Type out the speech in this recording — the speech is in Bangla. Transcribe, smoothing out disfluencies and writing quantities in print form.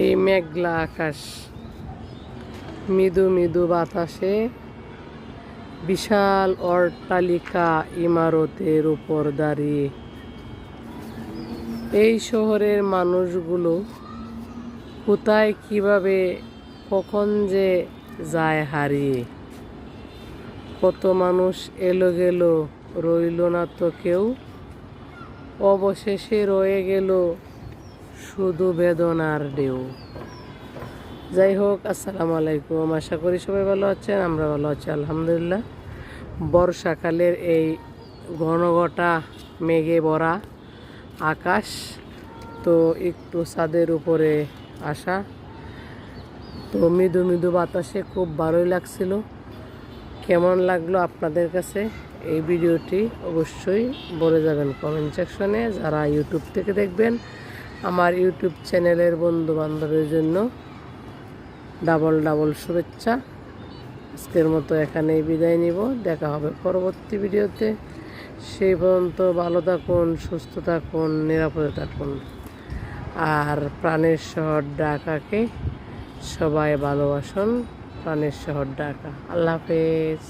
এই মেঘলা আকাশ, মৃদু মৃদু বাতাসে বিশাল অট্টালিকা ইমারতের উপর দাঁড়িয়ে এই শহরের মানুষগুলো কোথায় কিভাবে কখন যে যায় হারিয়ে। কত মানুষ এলো গেল, রইল না তো কেউ, অবশেষে রয়ে গেল শুধু বেদনার ঢেউ। যাই হোক, আসসালামু আলাইকুম। আশা করি সবাই ভালো আছেন, আমরা ভালো আছি আলহামদুলিল্লাহ। বর্ষাকালের এই ঘনঘটা মেঘে ভরা আকাশ, তো একটু ছাদের উপরে আসা, তো মৃদু মৃদু বাতাসে খুব ভালোই লাগছিল। কেমন লাগলো আপনাদের কাছে এই ভিডিওটি অবশ্যই বলে যাবেন কমেন্ট সেকশনে। যারা ইউটিউব থেকে দেখবেন, আমার ইউটিউব চ্যানেলের বন্ধু বান্ধবের জন্য ডাবল ডাবল শুভেচ্ছা। আজকের মতো এখানেই বিদায় নিব, দেখা হবে পরবর্তী ভিডিওতে। সেই পর্যন্ত ভালো থাকুন, সুস্থ থাকুন, নিরাপদে থাকুন। আর প্রাণের শহর ঢাকাকে সবাই ভালোবাসুন। প্রাণের শহর ঢাকা। আল্লাহ হাফেজ।